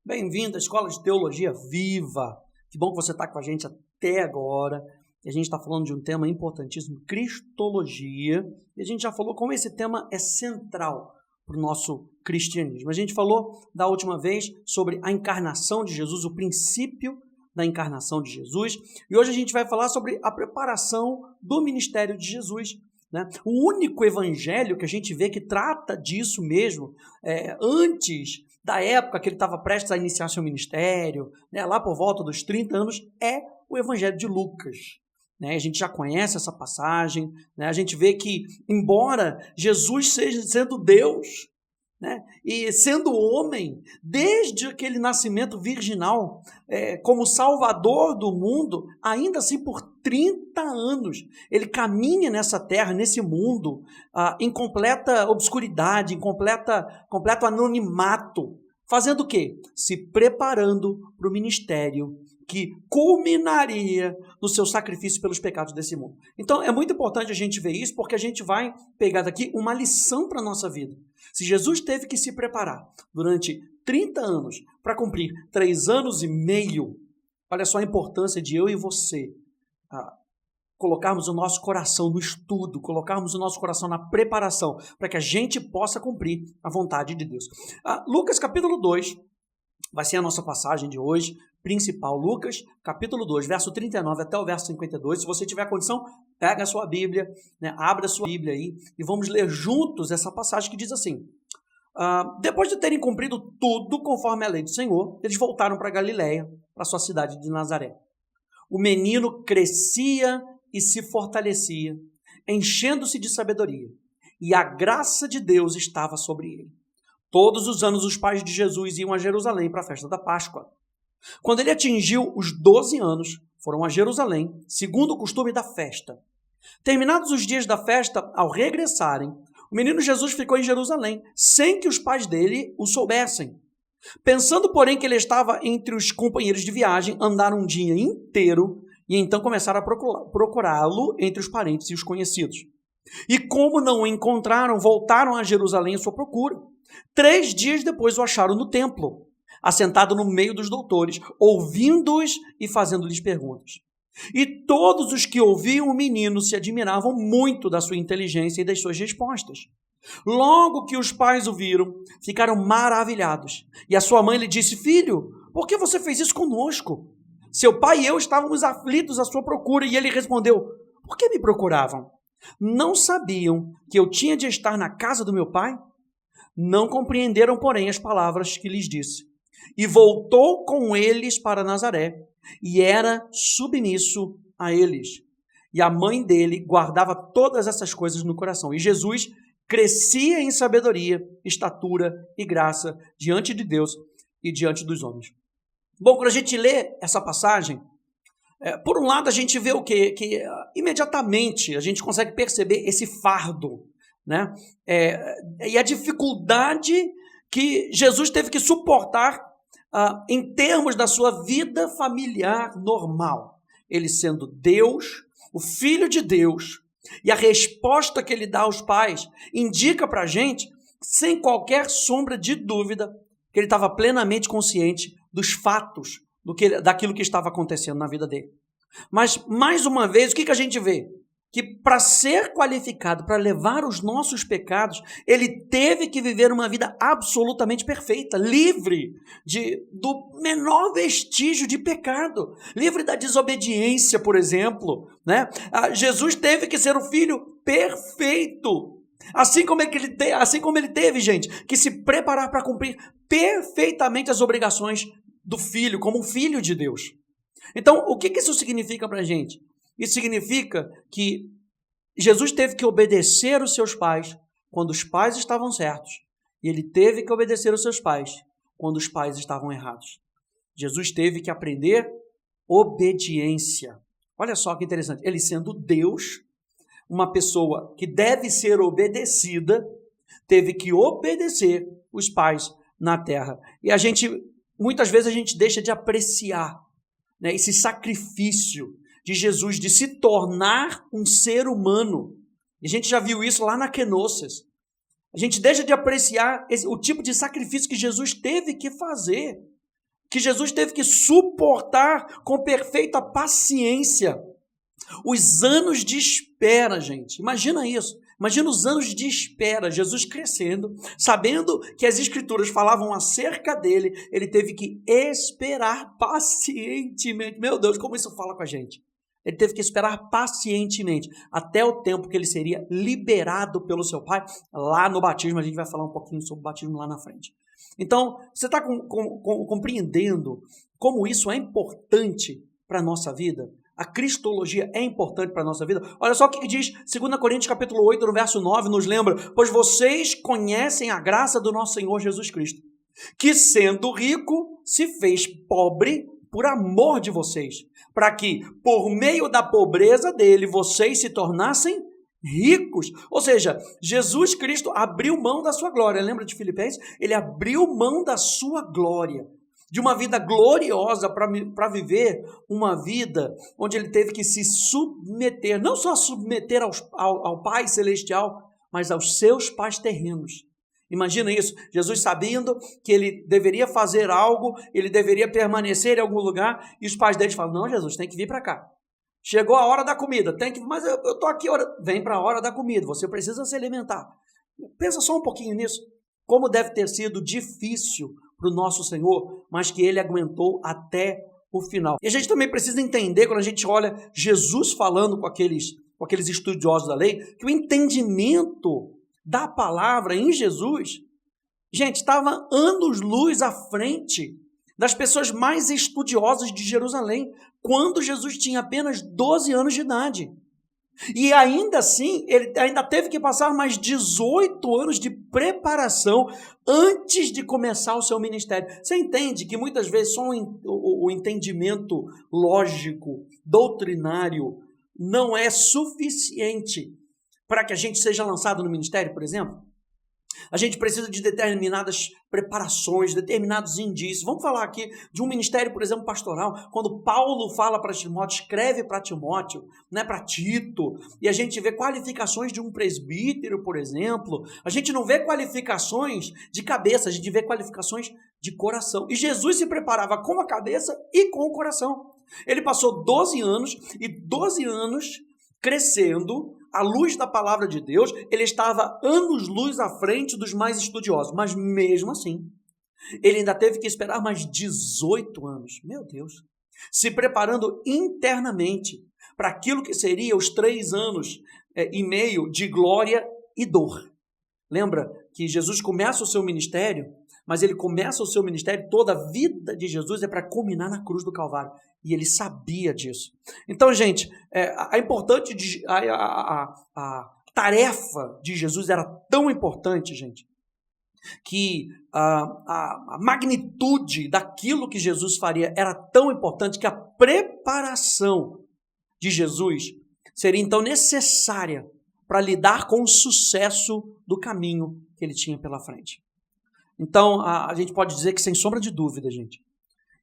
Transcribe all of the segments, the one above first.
Bem-vindo à Escola de Teologia Viva. Que bom que você está com a gente até agora. E a gente está falando de um tema importantíssimo, Cristologia. E a gente já falou como esse tema é central para o nosso cristianismo. A gente falou da última vez sobre a encarnação de Jesus, o princípio da encarnação de Jesus. E hoje a gente vai falar sobre a preparação do ministério de Jesus, né? O único evangelho que a gente vê que trata disso mesmo, antes da época que ele estava prestes a iniciar seu ministério, né, lá por volta dos 30 anos, é o evangelho de Lucas. Né? A gente já conhece essa passagem, né? A gente vê que, embora Jesus seja sendo Deus, né, e sendo homem, desde aquele nascimento virginal, como salvador do mundo, ainda assim por 30 anos, ele caminha nessa terra, nesse mundo, em completa obscuridade, em completo anonimato, fazendo o quê? Se preparando para o ministério que culminaria no seu sacrifício pelos pecados desse mundo. Então, é muito importante a gente ver isso, porque a gente vai pegar daqui uma lição para a nossa vida. Se Jesus teve que se preparar durante 30 anos para cumprir 3 anos e meio, olha só a importância de eu e você colocarmos o nosso coração no estudo, colocarmos o nosso coração na preparação, para que a gente possa cumprir a vontade de Deus. Lucas capítulo 2 vai ser a nossa passagem de hoje, principal. Lucas capítulo 2, verso 39 até o verso 52. Se você tiver condição, pega a sua Bíblia, né, abra a sua Bíblia aí e vamos ler juntos essa passagem que diz assim: depois de terem cumprido tudo conforme a lei do Senhor, eles voltaram para Galiléia, para a sua cidade de Nazaré. O menino crescia e se fortalecia, enchendo-se de sabedoria, e a graça de Deus estava sobre ele. Todos os anos os pais de Jesus iam a Jerusalém para a festa da Páscoa. Quando ele atingiu os 12 anos, foram a Jerusalém, segundo o costume da festa. Terminados os dias da festa, ao regressarem, o menino Jesus ficou em Jerusalém, sem que os pais dele o soubessem. Pensando, porém, que ele estava entre os companheiros de viagem, andaram um dia inteiro e então começaram a procurá-lo entre os parentes e os conhecidos. E como não o encontraram, voltaram a Jerusalém à sua procura. 3 dias depois o acharam no templo, assentado no meio dos doutores, ouvindo-os e fazendo-lhes perguntas. E todos os que ouviam o menino se admiravam muito da sua inteligência e das suas respostas. Logo que os pais o viram, ficaram maravilhados. E a sua mãe lhe disse: Filho, por que você fez isso conosco? Seu pai e eu estávamos aflitos à sua procura. E ele respondeu: Por que me procuravam? Não sabiam que eu tinha de estar na casa do meu pai? Não compreenderam, porém, as palavras que lhes disse. E voltou com eles para Nazaré, e era submisso a eles. E a mãe dele guardava todas essas coisas no coração. E Jesus crescia em sabedoria, estatura e graça diante de Deus e diante dos homens. Bom, quando a gente lê essa passagem, por um lado a gente vê o quê? Que imediatamente a gente consegue perceber esse fardo, né? E a dificuldade que Jesus teve que suportar em termos da sua vida familiar normal. Ele sendo Deus, o Filho de Deus, e a resposta que ele dá aos pais indica para a gente, sem qualquer sombra de dúvida, que ele estava plenamente consciente dos fatos, daquilo que estava acontecendo na vida dele. Mas, mais uma vez, o que a gente vê? Que para ser qualificado, para levar os nossos pecados, ele teve que viver uma vida absolutamente perfeita, livre do menor vestígio de pecado, livre da desobediência, por exemplo, né? Jesus teve que ser o filho perfeito, assim como ele teve, gente, que se preparar para cumprir perfeitamente as obrigações do filho, como um filho de Deus. Então, o que isso significa para a gente? Isso significa que Jesus teve que obedecer os seus pais quando os pais estavam certos, e ele teve que obedecer os seus pais quando os pais estavam errados. Jesus teve que aprender obediência. Olha só que interessante, ele sendo Deus, uma pessoa que deve ser obedecida, teve que obedecer os pais na terra. E muitas vezes a gente deixa de apreciar, né, esse sacrifício de Jesus de se tornar um ser humano. E a gente já viu isso lá na Kenosis. A gente deixa de apreciar o tipo de sacrifício que Jesus teve que fazer. que Jesus teve que suportar com perfeita paciência os anos de espera, gente. Imagina isso. Imagina os anos de espera, Jesus crescendo, sabendo que as Escrituras falavam acerca dele, ele teve que esperar pacientemente. Meu Deus, como isso fala com a gente? Ele teve que esperar pacientemente, até o tempo que ele seria liberado pelo seu Pai, lá no batismo. A gente vai falar um pouquinho sobre o batismo lá na frente. Então, você está compreendendo como isso é importante para a nossa vida? A cristologia é importante para a nossa vida. Olha só o que diz 2 Coríntios capítulo 8, no verso 9, nos lembra: pois vocês conhecem a graça do nosso Senhor Jesus Cristo, que sendo rico, se fez pobre por amor de vocês, para que, por meio da pobreza dele, vocês se tornassem ricos. Ou seja, Jesus Cristo abriu mão da sua glória. Lembra de Filipenses? Ele abriu mão da sua glória, de uma vida gloriosa, para viver uma vida onde ele teve que se submeter, não só submeter ao Pai Celestial, mas aos seus pais terrenos. Imagina isso, Jesus sabendo que ele deveria fazer algo, ele deveria permanecer em algum lugar, e os pais dele falam: não, Jesus, tem que vir para cá. Chegou a hora da comida, mas eu estou aqui, vem para a hora da comida, você precisa se alimentar. Pensa só um pouquinho nisso, como deve ter sido difícil para o nosso Senhor, mas que ele aguentou até o final. E a gente também precisa entender, quando a gente olha Jesus falando com aqueles estudiosos da lei, que o entendimento da palavra em Jesus, gente, estava anos-luz à frente das pessoas mais estudiosas de Jerusalém, quando Jesus tinha apenas 12 anos de idade. E ainda assim, ele ainda teve que passar mais 18 anos de preparação antes de começar o seu ministério. Você entende que muitas vezes só o entendimento lógico, doutrinário, não é suficiente para que a gente seja lançado no ministério, por exemplo? A gente precisa de determinadas preparações, determinados indícios. Vamos falar aqui de um ministério, por exemplo, pastoral. Quando Paulo fala para Timóteo, escreve para Timóteo, né, para Tito, e a gente vê qualificações de um presbítero, por exemplo. A gente não vê qualificações de cabeça, a gente vê qualificações de coração. E Jesus se preparava com a cabeça e com o coração. Ele passou 12 anos, e 12 anos crescendo à luz da palavra de Deus. Ele estava anos-luz à frente dos mais estudiosos, mas mesmo assim, ele ainda teve que esperar mais 18 anos, meu Deus, se preparando internamente para aquilo que seria os 3 anos e meio de glória e dor. Lembra que Jesus começa o seu ministério, mas ele começa o seu ministério, toda a vida de Jesus é para culminar na cruz do Calvário. E ele sabia disso. Então, gente, a tarefa de Jesus era tão importante, gente, que a magnitude daquilo que Jesus faria era tão importante que a preparação de Jesus seria então necessária para lidar com o sucesso do caminho que ele tinha pela frente. Então, a gente pode dizer que, sem sombra de dúvida, gente,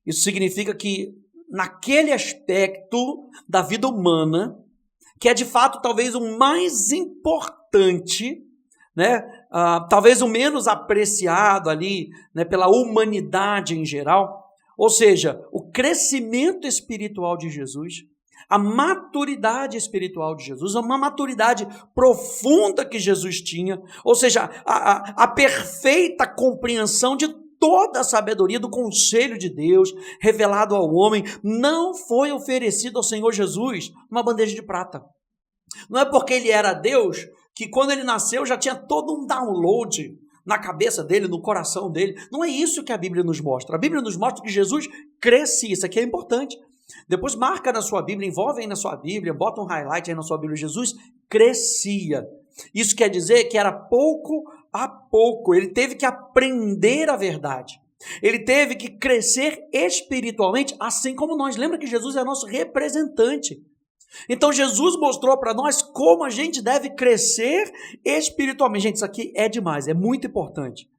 isso significa que naquele aspecto da vida humana, que é de fato talvez o mais importante, né? Talvez o menos apreciado ali, né, pela humanidade em geral, ou seja, o crescimento espiritual de Jesus, a maturidade espiritual de Jesus, uma maturidade profunda que Jesus tinha, ou seja, a perfeita compreensão de toda a sabedoria do conselho de Deus revelado ao homem, não foi oferecido ao Senhor Jesus numa bandeja de prata. Não é porque ele era Deus que quando ele nasceu já tinha todo um download na cabeça dele, no coração dele. Não é isso que a Bíblia nos mostra. A Bíblia nos mostra que Jesus crescia. Isso aqui é importante. Depois marca na sua Bíblia, envolve aí na sua Bíblia, bota um highlight aí na sua Bíblia. Jesus crescia. Isso quer dizer que era pouco a pouco. Ele teve que aprender a verdade. Ele teve que crescer espiritualmente, assim como nós. Lembra que Jesus é nosso representante. Então Jesus mostrou para nós como a gente deve crescer espiritualmente. Gente, isso aqui é demais, é muito importante.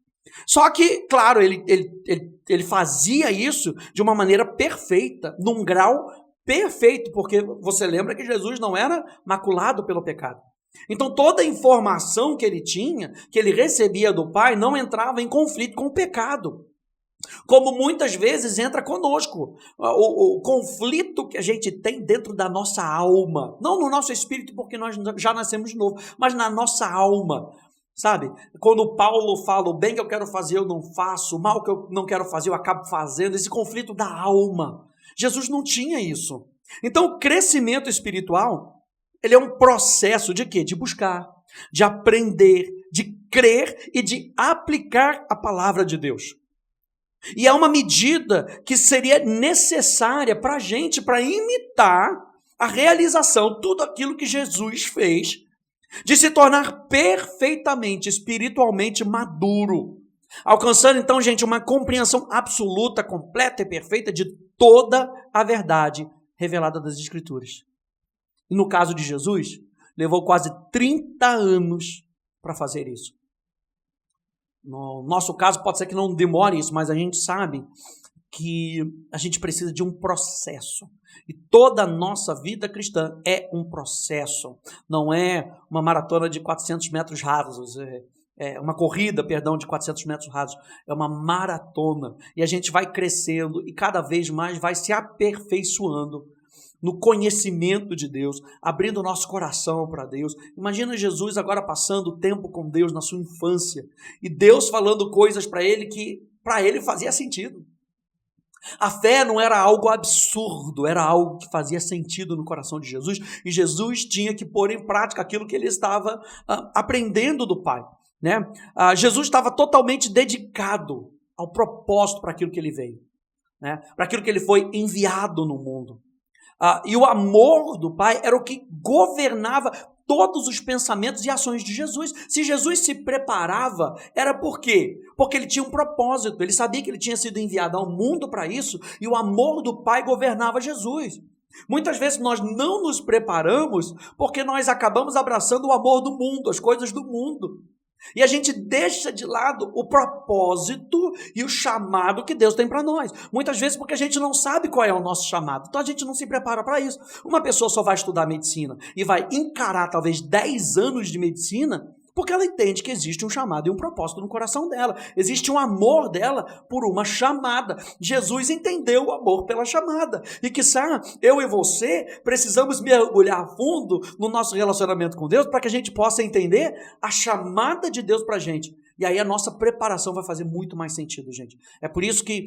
Só que, claro, ele fazia isso de uma maneira perfeita, num grau perfeito, porque você lembra que Jesus não era maculado pelo pecado. Então toda a informação que ele tinha, que ele recebia do Pai, não entrava em conflito com o pecado. como muitas vezes entra conosco. O conflito que a gente tem dentro da nossa alma, não no nosso espírito, porque nós já nascemos de novo, mas na nossa alma. Sabe? Quando Paulo fala, o bem que eu quero fazer eu não faço, o mal que eu não quero fazer eu acabo fazendo, esse conflito da alma. Jesus não tinha isso. Então, o crescimento espiritual, ele é um processo de quê? De buscar, de aprender, de crer e de aplicar a palavra de Deus. E é uma medida que seria necessária para a gente, para imitar a realização, tudo aquilo que Jesus fez, de se tornar perfeitamente, espiritualmente maduro, alcançando então, gente, uma compreensão absoluta, completa e perfeita de toda a verdade revelada das Escrituras. E no caso de Jesus, levou quase 30 anos para fazer isso. No nosso caso, pode ser que não demore isso, mas a gente sabe que a gente precisa de um processo. E toda a nossa vida cristã é um processo. Não é uma maratona de 400 metros rasos, uma corrida, de 400 metros rasos. É uma maratona. E a gente vai crescendo e cada vez mais vai se aperfeiçoando no conhecimento de Deus, abrindo o nosso coração para Deus. Imagina Jesus agora passando tempo com Deus na sua infância e Deus falando coisas para ele que para ele fazia sentido. A fé não era algo absurdo, era algo que fazia sentido no coração de Jesus, e Jesus tinha que pôr em prática aquilo que ele estava aprendendo do Pai, né? Jesus estava totalmente dedicado ao propósito para aquilo que ele veio, né? Para aquilo que ele foi enviado no mundo. E o amor do Pai era o que governava todos os pensamentos e ações de Jesus. Se Jesus se preparava, era por quê? Porque ele tinha um propósito, ele sabia que ele tinha sido enviado ao mundo para isso, e o amor do Pai governava Jesus. Muitas vezes nós não nos preparamos porque nós acabamos abraçando o amor do mundo, as coisas do mundo. E a gente deixa de lado o propósito e o chamado que Deus tem para nós. Muitas vezes porque a gente não sabe qual é o nosso chamado. Então a gente não se prepara para isso. Uma pessoa só vai estudar medicina e vai encarar talvez 10 anos de medicina porque ela entende que existe um chamado e um propósito no coração dela. Existe um amor dela por uma chamada. Jesus entendeu o amor pela chamada. E quiçá eu e você precisamos mergulhar a fundo no nosso relacionamento com Deus para que a gente possa entender a chamada de Deus para a gente. E aí a nossa preparação vai fazer muito mais sentido, gente. É por isso que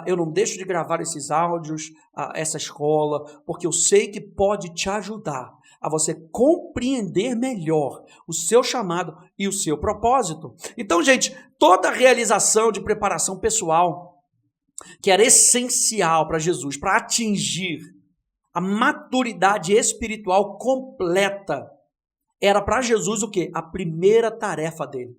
eu não deixo de gravar esses áudios, essa escola, porque eu sei que pode te ajudar a você compreender melhor o seu chamado e o seu propósito. Então, gente, toda a realização de preparação pessoal, que era essencial para Jesus, para atingir a maturidade espiritual completa, era para Jesus o quê? A primeira tarefa dele.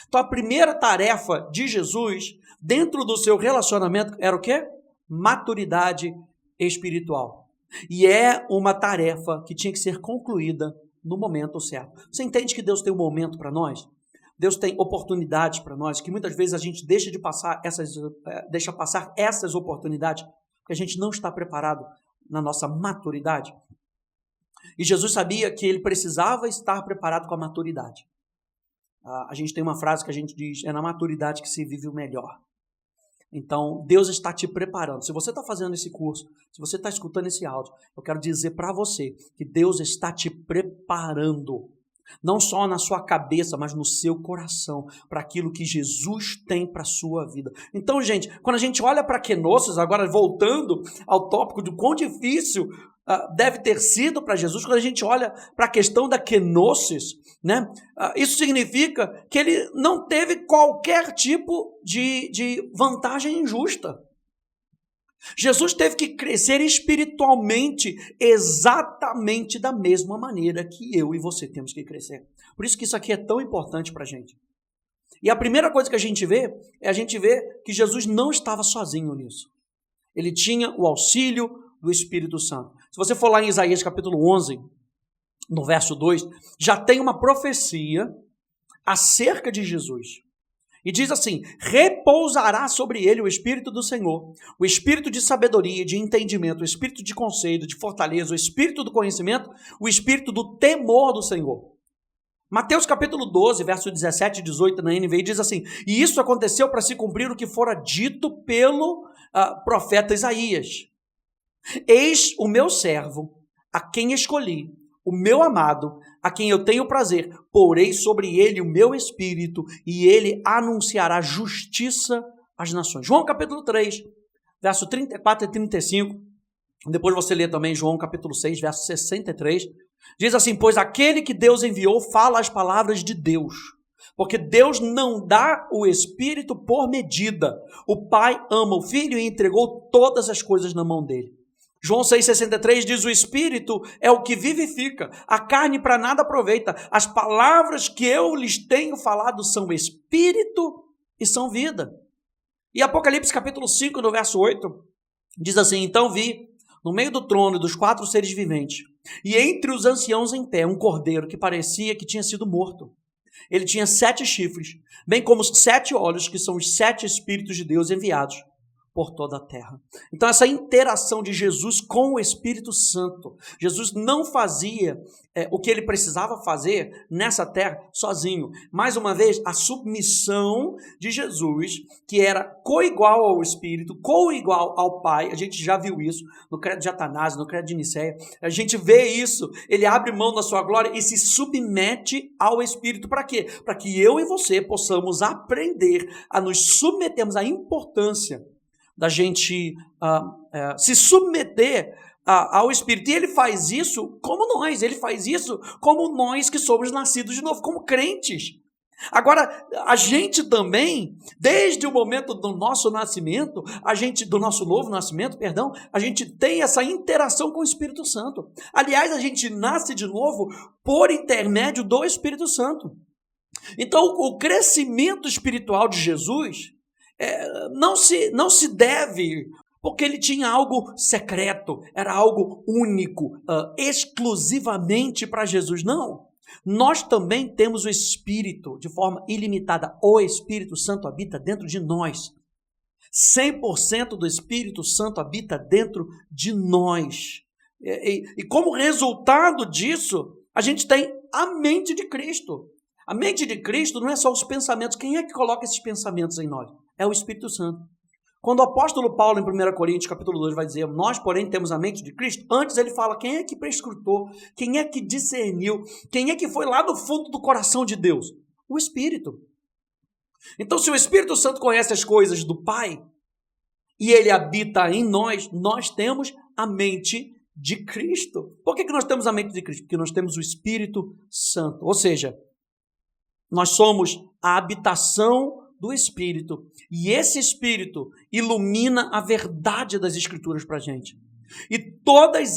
Então, a primeira tarefa de Jesus, dentro do seu relacionamento, era o quê? Maturidade espiritual. E é uma tarefa que tinha que ser concluída no momento certo. Você entende que Deus tem um momento para nós? Deus tem oportunidades para nós, que muitas vezes a gente deixa passar essas oportunidades, porque a gente não está preparado na nossa maturidade. E Jesus sabia que ele precisava estar preparado com a maturidade. A gente tem uma frase que a gente diz, é na maturidade que se vive o melhor. Então, Deus está te preparando. Se você está fazendo esse curso, se você está escutando esse áudio, eu quero dizer para você que Deus está te preparando, não só na sua cabeça, mas no seu coração, para aquilo que Jesus tem para a sua vida. Então, gente, quando a gente olha para Kenosis, agora voltando ao tópico do quão difícil deve ter sido para Jesus, quando a gente olha para a questão da Kenosis, né? Isso significa que ele não teve qualquer tipo de vantagem injusta. Jesus teve que crescer espiritualmente exatamente da mesma maneira que eu e você temos que crescer. Por isso que isso aqui é tão importante para a gente. E a primeira coisa que a gente vê que Jesus não estava sozinho nisso. Ele tinha o auxílio do Espírito Santo. Se você for lá em Isaías capítulo 11, no verso 2, já tem uma profecia acerca de Jesus. E diz assim, repousará sobre ele o Espírito do Senhor, o Espírito de sabedoria, de entendimento, o Espírito de conselho, de fortaleza, o Espírito do conhecimento, o Espírito do temor do Senhor. Mateus capítulo 12, verso 17 e 18 na NVI diz assim: e isso aconteceu para se cumprir o que fora dito pelo profeta Isaías. Eis o meu servo, a quem escolhi, o meu amado, a quem eu tenho prazer, porei sobre ele o meu espírito, e ele anunciará justiça às nações. João capítulo 3, verso 34 e 35, depois você lê também João capítulo 6, verso 63, diz assim: pois aquele que Deus enviou fala as palavras de Deus, porque Deus não dá o Espírito por medida. O Pai ama o Filho e entregou todas as coisas na mão dele. João 6,63 diz: o Espírito é o que vivifica, a carne para nada aproveita. As palavras que eu lhes tenho falado são Espírito e são vida. E Apocalipse capítulo 5, no verso 8, diz assim: então vi, no meio do trono e dos 4 seres viventes, e entre os anciãos em pé, um cordeiro que parecia que tinha sido morto. Ele tinha 7 chifres, bem como os 7 olhos, que são os 7 Espíritos de Deus enviados por toda a terra. Então essa interação de Jesus com o Espírito Santo, Jesus não fazia o que ele precisava fazer nessa terra sozinho. Mais uma vez, a submissão de Jesus, que era coigual ao Espírito, coigual ao Pai, a gente já viu isso no credo de Atanásio, no credo de Nicéia, a gente vê isso, ele abre mão da sua glória e se submete ao Espírito. Para quê? Para que eu e você possamos aprender a nos submetermos à importância da gente se submeter ao Espírito. E ele faz isso como nós, ele faz isso como nós que somos nascidos de novo, como crentes. Agora, a gente também, desde o momento do nosso nascimento, do nosso novo nascimento, perdão, a gente tem essa interação com o Espírito Santo. Aliás, a gente nasce de novo por intermédio do Espírito Santo. Então, o crescimento espiritual de Jesus não se deve porque ele tinha algo secreto, era algo único, exclusivamente para Jesus. Não. Nós também temos o Espírito de forma ilimitada. O Espírito Santo habita dentro de nós. 100% do Espírito Santo habita dentro de nós. E como resultado disso, a gente tem a mente de Cristo. A mente de Cristo não é só os pensamentos. Quem é que coloca esses pensamentos em nós? É o Espírito Santo. Quando o apóstolo Paulo, em 1 Coríntios, capítulo 2, vai dizer: nós, porém, temos a mente de Cristo, antes ele fala quem é que prescrutou, quem é que discerniu, quem é que foi lá no fundo do coração de Deus? O Espírito. Então, se o Espírito Santo conhece as coisas do Pai e ele habita em nós, nós temos a mente de Cristo. Por que nós temos a mente de Cristo? Porque nós temos o Espírito Santo. Ou seja, nós somos a habitação do Espírito, e esse Espírito ilumina a verdade das Escrituras para a gente. E todas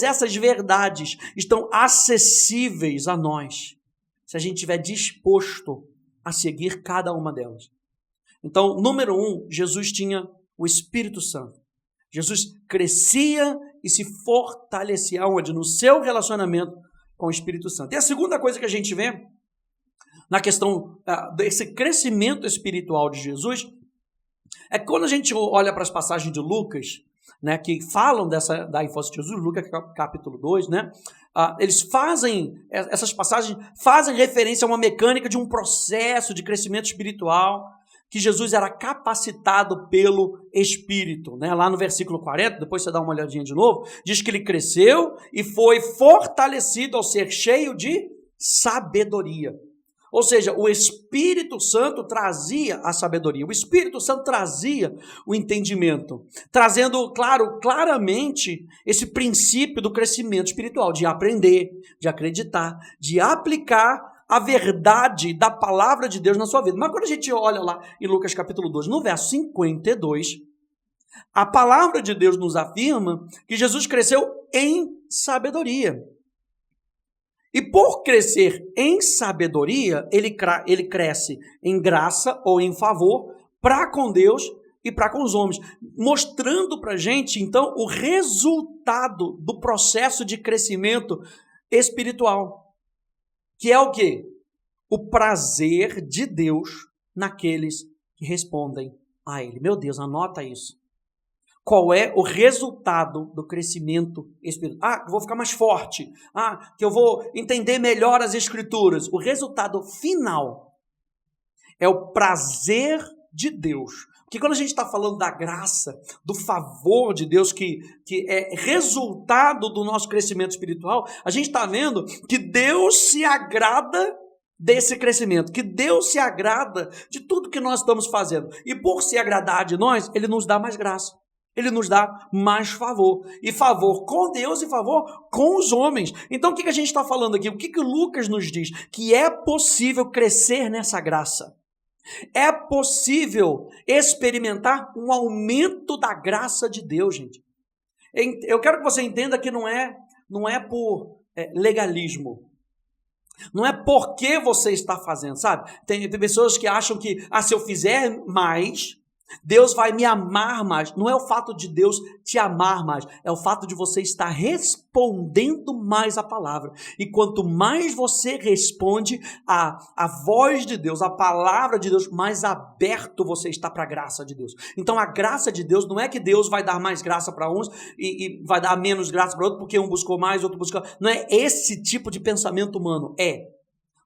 essas verdades estão acessíveis a nós, se a gente estiver disposto a seguir cada uma delas. Então, número 1, Jesus tinha o Espírito Santo. Jesus crescia e se fortalecia onde? No seu relacionamento com o Espírito Santo. E a segunda coisa que a gente vê na questão desse crescimento espiritual de Jesus, é que quando a gente olha para as passagens de Lucas, né, que falam da infância de Jesus, Lucas capítulo 2, né, essas passagens fazem referência a uma mecânica de um processo de crescimento espiritual, que Jesus era capacitado pelo Espírito. Né? Lá no versículo 40, depois você dá uma olhadinha de novo, diz que ele cresceu e foi fortalecido ao ser cheio de sabedoria. Ou seja, o Espírito Santo trazia a sabedoria, o Espírito Santo trazia o entendimento, trazendo, claramente esse princípio do crescimento espiritual, de aprender, de acreditar, de aplicar a verdade da palavra de Deus na sua vida. Mas quando a gente olha lá em Lucas capítulo 2, no verso 52, a palavra de Deus nos afirma que Jesus cresceu em sabedoria. E por crescer em sabedoria, ele cresce em graça ou em favor para com Deus e para com os homens, mostrando para a gente, então, o resultado do processo de crescimento espiritual, que é o quê? O prazer de Deus naqueles que respondem a Ele. Meu Deus, anota isso. Qual é o resultado do crescimento espiritual? Que eu vou ficar mais forte. Que eu vou entender melhor as Escrituras. O resultado final é o prazer de Deus. Porque quando a gente está falando da graça, do favor de Deus, que é resultado do nosso crescimento espiritual, a gente está vendo que Deus se agrada desse crescimento, que Deus se agrada de tudo que nós estamos fazendo. E por se agradar de nós, Ele nos dá mais graça. Ele nos dá mais favor. E favor com Deus e favor com os homens. Então o que a gente está falando aqui? O que Lucas nos diz? Que é possível crescer nessa graça. É possível experimentar um aumento da graça de Deus, gente. Eu quero que você entenda que não é por legalismo. Não é porque você está fazendo, sabe? Tem pessoas que acham que, se eu fizer mais, Deus vai me amar mais. Não é o fato de Deus te amar mais, é o fato de você estar respondendo mais a palavra. E quanto mais você responde a voz de Deus, a palavra de Deus, mais aberto você está para a graça de Deus. Então a graça de Deus não é que Deus vai dar mais graça para uns e vai dar menos graça para outro, porque um buscou mais, outro buscou... Não é esse tipo de pensamento humano.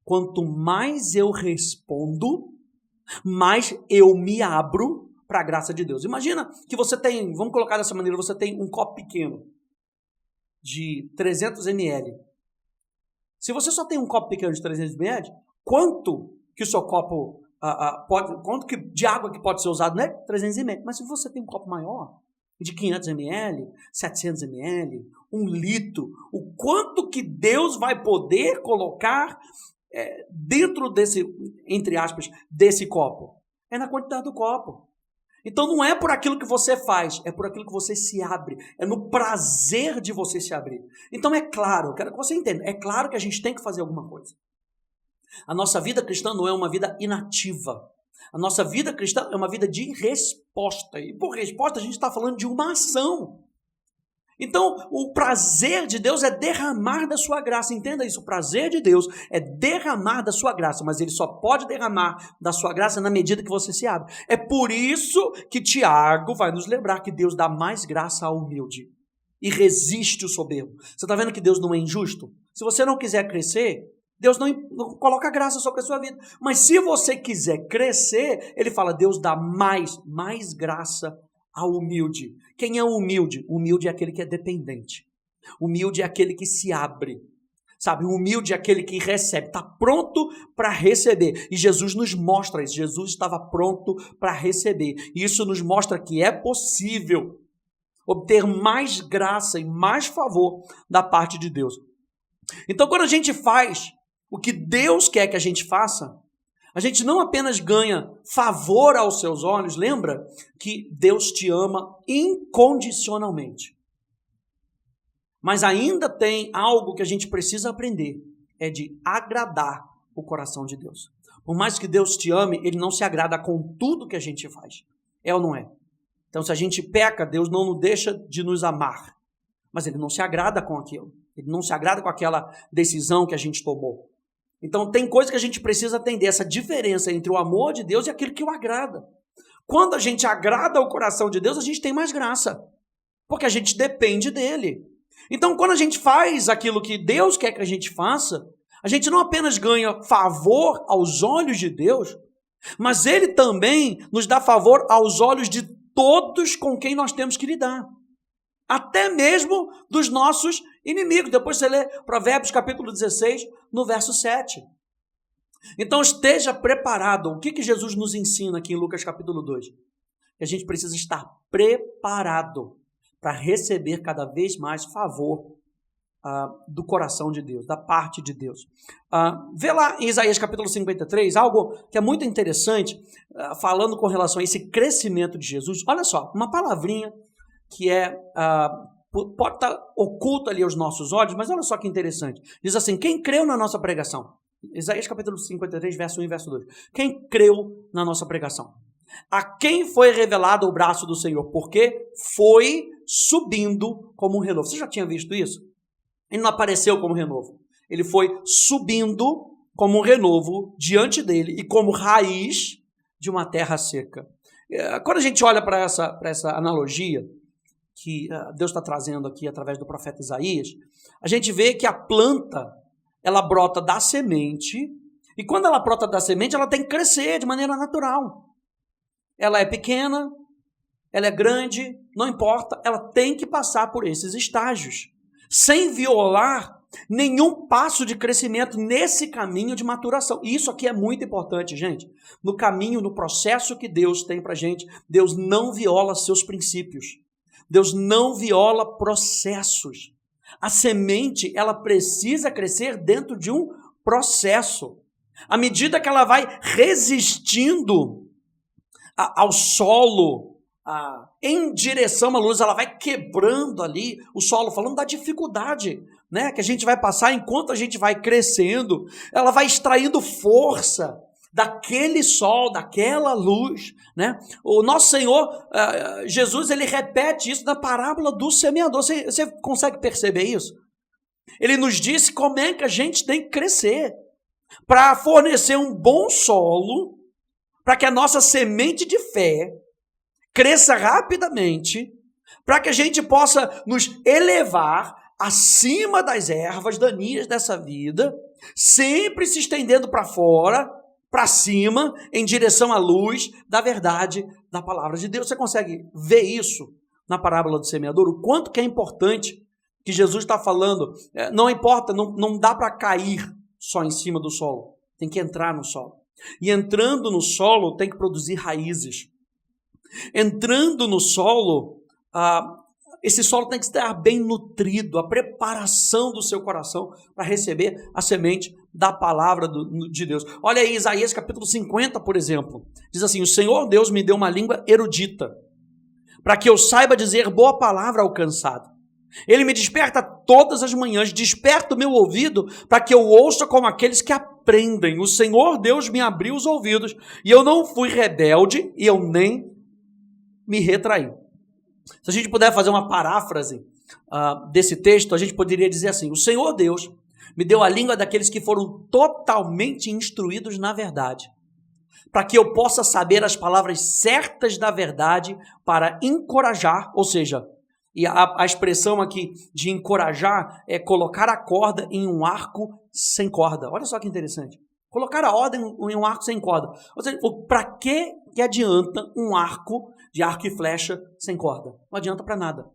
Quanto mais eu respondo, mais eu me abro para a graça de Deus. Imagina que você tem, vamos colocar dessa maneira, você tem um copo pequeno de 300 ml. Se você só tem um copo pequeno de 300 ml, quanto que o seu copo quanto de água que pode ser usado, né? 300 ml. Mas se você tem um copo maior, de 500 ml, 700 ml, 1 litro, o quanto que Deus vai poder colocar dentro desse, entre aspas, desse copo? É na quantidade do copo. Então não é por aquilo que você faz, é por aquilo que você se abre, é no prazer de você se abrir. Então é claro, eu quero que você entenda, é claro que a gente tem que fazer alguma coisa. A nossa vida cristã não é uma vida inativa. A nossa vida cristã é uma vida de resposta. E por resposta a gente está falando de uma ação. Então, o prazer de Deus é derramar da sua graça. Entenda isso, o prazer de Deus é derramar da sua graça, mas ele só pode derramar da sua graça na medida que você se abre. É por isso que Tiago vai nos lembrar que Deus dá mais graça ao humilde e resiste o soberbo. Você está vendo que Deus não é injusto? Se você não quiser crescer, Deus não coloca graça sobre a sua vida. Mas se você quiser crescer, ele fala, Deus dá mais graça ao humilde. Quem é o humilde? O humilde é aquele que é dependente. O humilde é aquele que se abre. Sabe, o humilde é aquele que recebe, está pronto para receber. E Jesus nos mostra isso. Jesus estava pronto para receber. E isso nos mostra que é possível obter mais graça e mais favor da parte de Deus. Então, quando a gente faz o que Deus quer que a gente faça, a gente não apenas ganha favor aos seus olhos, lembra que Deus te ama incondicionalmente. Mas ainda tem algo que a gente precisa aprender, é de agradar o coração de Deus. Por mais que Deus te ame, Ele não se agrada com tudo que a gente faz. É ou não é? Então, se a gente peca, Deus não nos deixa de nos amar. Mas Ele não se agrada com aquilo. Ele não se agrada com aquela decisão que a gente tomou. Então, tem coisa que a gente precisa entender, essa diferença entre o amor de Deus e aquilo que o agrada. Quando a gente agrada o coração de Deus, a gente tem mais graça, porque a gente depende dele. Então, quando a gente faz aquilo que Deus quer que a gente faça, a gente não apenas ganha favor aos olhos de Deus, mas Ele também nos dá favor aos olhos de todos com quem nós temos que lidar. Até mesmo dos nossos inimigos. Depois você lê Provérbios capítulo 16, no verso 7. Então esteja preparado. O que Jesus nos ensina aqui em Lucas capítulo 2? Que a gente precisa estar preparado para receber cada vez mais favor do coração de Deus, da parte de Deus. Vê lá em Isaías capítulo 53, algo que é muito interessante, falando com relação a esse crescimento de Jesus. Olha só, uma palavrinha que pode estar oculto ali aos nossos olhos, mas olha só que interessante. Diz assim, quem creu na nossa pregação? Isaías capítulo 53, verso 1 e verso 2. Quem creu na nossa pregação? A quem foi revelado o braço do Senhor? Porque foi subindo como um renovo. Você já tinha visto isso? Ele não apareceu como renovo. Ele foi subindo como um renovo diante dele e como raiz de uma terra seca. Quando a gente olha para essa analogia, que Deus está trazendo aqui através do profeta Isaías, a gente vê que a planta, ela brota da semente, e quando ela brota da semente, ela tem que crescer de maneira natural. Ela é pequena, ela é grande, não importa, ela tem que passar por esses estágios, sem violar nenhum passo de crescimento nesse caminho de maturação. E isso aqui é muito importante, gente. No caminho, no processo que Deus tem para a gente, Deus não viola seus princípios. Deus não viola processos. A semente, ela precisa crescer dentro de um processo. À medida que ela vai resistindo ao solo, em direção à luz, ela vai quebrando ali o solo, falando da dificuldade, né, que a gente vai passar enquanto a gente vai crescendo. Ela vai extraindo força daquele sol, daquela luz, né? O nosso Senhor, Jesus, ele repete isso na parábola do semeador. Você consegue perceber isso? Ele nos disse como é que a gente tem que crescer para fornecer um bom solo, para que a nossa semente de fé cresça rapidamente, para que a gente possa nos elevar acima das ervas daninhas dessa vida, sempre se estendendo para fora, para cima, em direção à luz da verdade da palavra de Deus. Você consegue ver isso na parábola do semeador? O quanto que é importante que Jesus está falando. Não importa, não dá para cair só em cima do solo. Tem que entrar no solo. E entrando no solo, tem que produzir raízes. Entrando no solo, esse solo tem que estar bem nutrido, a preparação do seu coração para receber a semente da palavra de Deus. Olha aí, Isaías capítulo 50, por exemplo. Diz assim: o Senhor Deus me deu uma língua erudita, para que eu saiba dizer boa palavra ao cansado. Ele me desperta todas as manhãs, desperta o meu ouvido para que eu ouça como aqueles que aprendem. O Senhor Deus me abriu os ouvidos, e eu não fui rebelde, e eu nem me retraí. Se a gente puder fazer uma paráfrase desse texto, a gente poderia dizer assim: o Senhor Deus me deu a língua daqueles que foram totalmente instruídos na verdade, para que eu possa saber as palavras certas da verdade para encorajar, ou seja, e a expressão aqui de encorajar é colocar a corda em um arco sem corda. Olha só que interessante. Colocar a ordem em um arco sem corda. Ou seja, para que adianta um arco de arco e flecha sem corda? Não adianta para nada.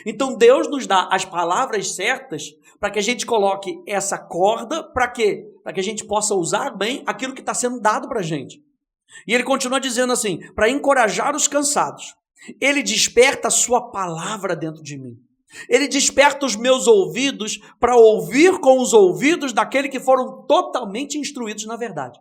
Então Deus nos dá as palavras certas para que a gente coloque essa corda. Para quê? Para que a gente possa usar bem aquilo que está sendo dado para a gente. E ele continua dizendo assim: para encorajar os cansados. Ele desperta a sua palavra dentro de mim. Ele desperta os meus ouvidos para ouvir com os ouvidos daquele que foram totalmente instruídos na verdade.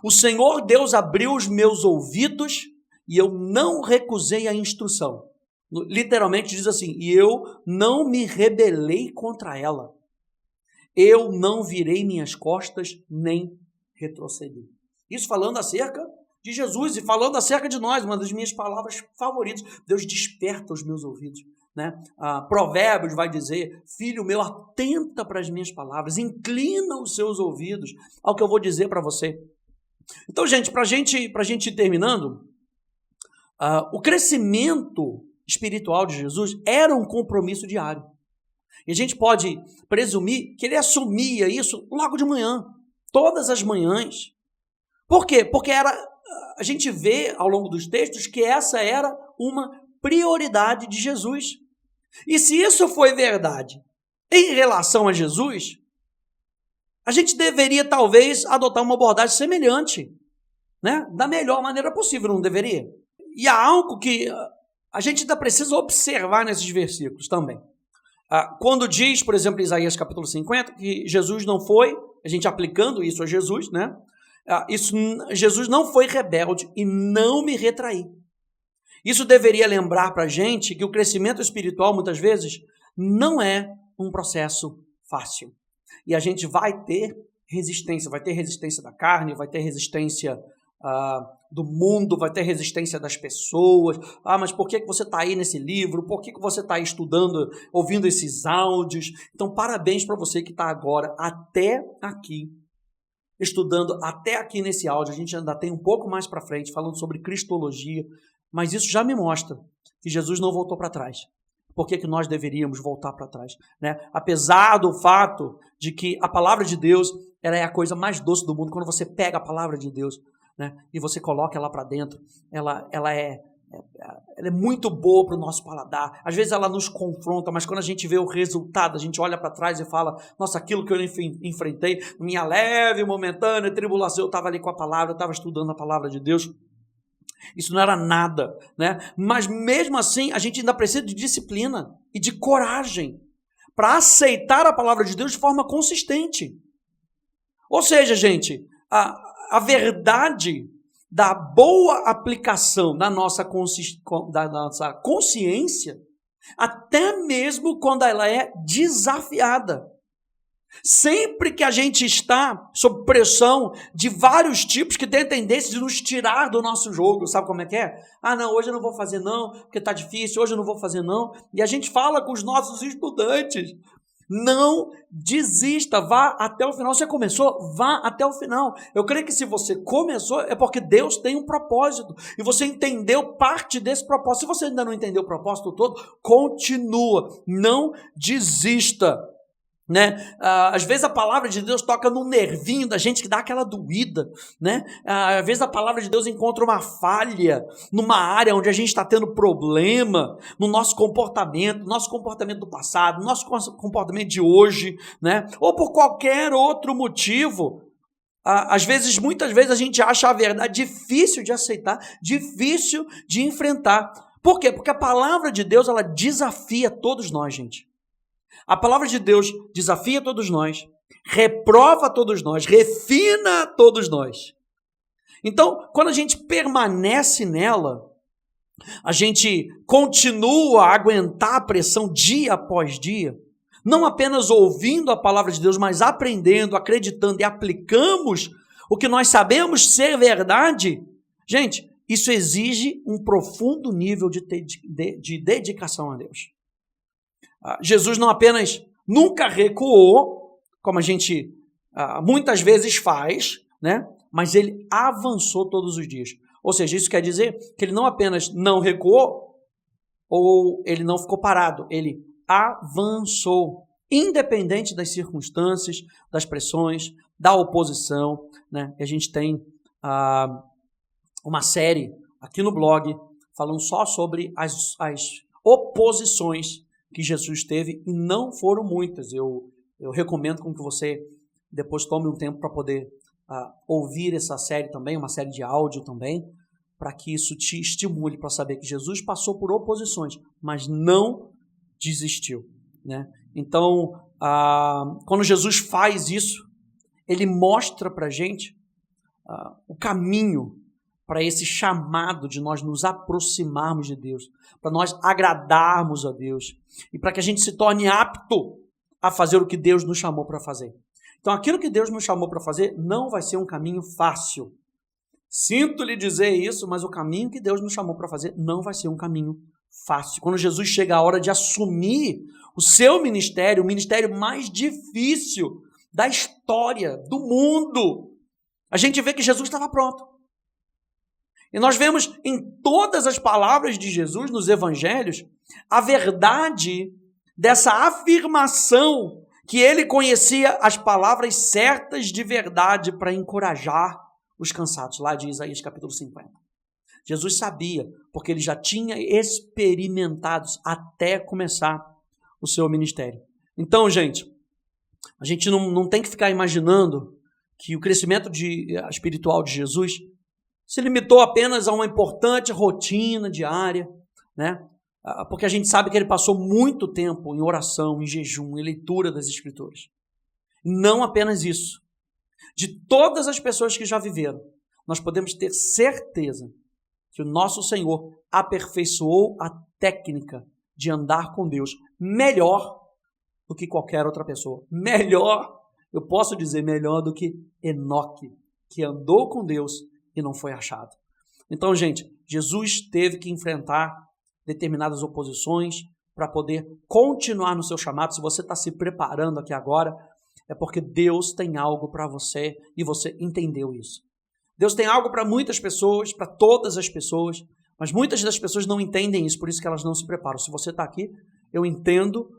O Senhor Deus abriu os meus ouvidos e eu não recusei a instrução. Literalmente diz assim: e eu não me rebelei contra ela. Eu não virei minhas costas nem retrocedi. Isso falando acerca de Jesus e falando acerca de nós, uma das minhas palavras favoritas. Deus desperta os meus ouvidos, né? Provérbios vai dizer: filho meu, atenta para as minhas palavras, inclina os seus ouvidos ao que eu vou dizer para você. Então, gente, para a gente ir terminando, o crescimento espiritual de Jesus era um compromisso diário. E a gente pode presumir que ele assumia isso logo de manhã, todas as manhãs. Por quê? Porque a gente vê ao longo dos textos que essa era uma prioridade de Jesus. E se isso foi verdade em relação a Jesus, a gente deveria talvez adotar uma abordagem semelhante, né? Da melhor maneira possível, não deveria? E há algo que a gente ainda precisa observar nesses versículos também. Quando diz, por exemplo, em Isaías capítulo 50, que Jesus não foi, a gente aplicando isso a Jesus, né? Jesus não foi rebelde e não me retraí. Isso deveria lembrar para a gente que o crescimento espiritual, muitas vezes, não é um processo fácil. E a gente vai ter resistência da carne, vai ter resistência do mundo, vai ter resistência das pessoas. Mas por que você está aí nesse livro? Por que você está aí estudando, ouvindo esses áudios? Então, parabéns para você que está agora até aqui, estudando até aqui nesse áudio. A gente ainda tem um pouco mais para frente, falando sobre cristologia, mas isso já me mostra que Jesus não voltou para trás. por que nós deveríamos voltar para trás, né? Apesar do fato de que a palavra de Deus, ela é a coisa mais doce do mundo. Quando você pega a palavra de Deus, né, e você coloca ela para dentro, ela é muito boa para o nosso paladar. Às vezes ela nos confronta, mas quando a gente vê o resultado, a gente olha para trás e fala, nossa, aquilo que eu enfrentei, minha leve, momentânea tribulação, eu estava ali com a palavra, eu estava estudando a palavra de Deus. Isso não era nada, né? Mas mesmo assim, a gente ainda precisa de disciplina e de coragem para aceitar a palavra de Deus de forma consistente. Ou seja, gente, a verdade da boa aplicação da nossa consciência, até mesmo quando ela é desafiada. Sempre que a gente está sob pressão de vários tipos que têm tendência de nos tirar do nosso jogo, sabe como é que é? Ah, não, hoje eu não vou fazer não, porque está difícil, hoje eu não vou fazer não. E a gente fala com os nossos estudantes, não desista, vá até o final. Você começou, vá até o final. Eu creio que se você começou, é porque Deus tem um propósito, e você entendeu parte desse propósito. Se você ainda não entendeu o propósito todo, continua, não desista. Né? Às vezes a palavra de Deus toca num nervinho da gente que dá aquela doída, né? Às vezes a palavra de Deus encontra uma falha numa área onde a gente está tendo problema no nosso comportamento do passado, no nosso comportamento de hoje, né? Ou por qualquer outro motivo. Muitas vezes a gente acha a verdade difícil de aceitar, difícil de enfrentar. Por quê? Porque a palavra de Deus, ela desafia todos nós, gente. A palavra de Deus desafia todos nós, reprova todos nós, refina todos nós. Então, quando a gente permanece nela, a gente continua a aguentar a pressão dia após dia, não apenas ouvindo a palavra de Deus, mas aprendendo, acreditando e aplicamos o que nós sabemos ser verdade. Gente, isso exige um profundo nível de dedicação a Deus. Jesus não apenas nunca recuou, como a gente muitas vezes faz, né? Mas ele avançou todos os dias. Ou seja, isso quer dizer que ele não apenas não recuou, ou ele não ficou parado, ele avançou, independente das circunstâncias, das pressões, da oposição, né? E a gente tem uma série aqui no blog falando só sobre as oposições que Jesus teve, e não foram muitas. Eu recomendo que você depois tome um tempo para poder ouvir essa série também, uma série de áudio também, para que isso te estimule para saber que Jesus passou por oposições, mas não desistiu, né? Então, quando Jesus faz isso, ele mostra para a gente o caminho para esse chamado de nós nos aproximarmos de Deus, para nós agradarmos a Deus e para que a gente se torne apto a fazer o que Deus nos chamou para fazer. Então, aquilo que Deus nos chamou para fazer não vai ser um caminho fácil. Sinto lhe dizer isso, mas o caminho que Deus nos chamou para fazer não vai ser um caminho fácil. Quando Jesus chega a hora de assumir o seu ministério, o ministério mais difícil da história, do mundo, a gente vê que Jesus estava pronto. E nós vemos em todas as palavras de Jesus, nos evangelhos, a verdade dessa afirmação que ele conhecia as palavras certas de verdade para encorajar os cansados, lá de Isaías capítulo 50. Jesus sabia, porque ele já tinha experimentado até começar o seu ministério. Então, gente, a gente não tem que ficar imaginando que o crescimento espiritual de Jesus se limitou apenas a uma importante rotina diária, né? Porque a gente sabe que ele passou muito tempo em oração, em jejum, em leitura das Escrituras. Não apenas isso. De todas as pessoas que já viveram, nós podemos ter certeza que o nosso Senhor aperfeiçoou a técnica de andar com Deus melhor do que qualquer outra pessoa. Melhor, eu posso dizer melhor do que Enoque, que andou com Deus e não foi achado. Então, gente, Jesus teve que enfrentar determinadas oposições para poder continuar no seu chamado. Se você está se preparando aqui agora, é porque Deus tem algo para você e você entendeu isso. Deus tem algo para muitas pessoas, para todas as pessoas, mas muitas das pessoas não entendem isso, por isso que elas não se preparam. Se você está aqui, eu entendo,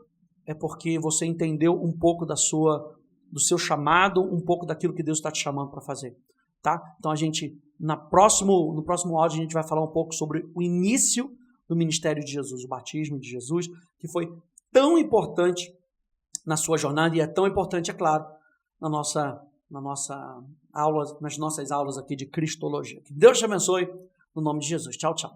é porque você entendeu um pouco do seu chamado, um pouco daquilo que Deus está te chamando para fazer. Tá? Então no próximo áudio a gente vai falar um pouco sobre o início do ministério de Jesus, o batismo de Jesus, que foi tão importante na sua jornada e é tão importante, é claro, nas nossas aulas aqui de Cristologia. Que Deus te abençoe, no nome de Jesus. Tchau, tchau.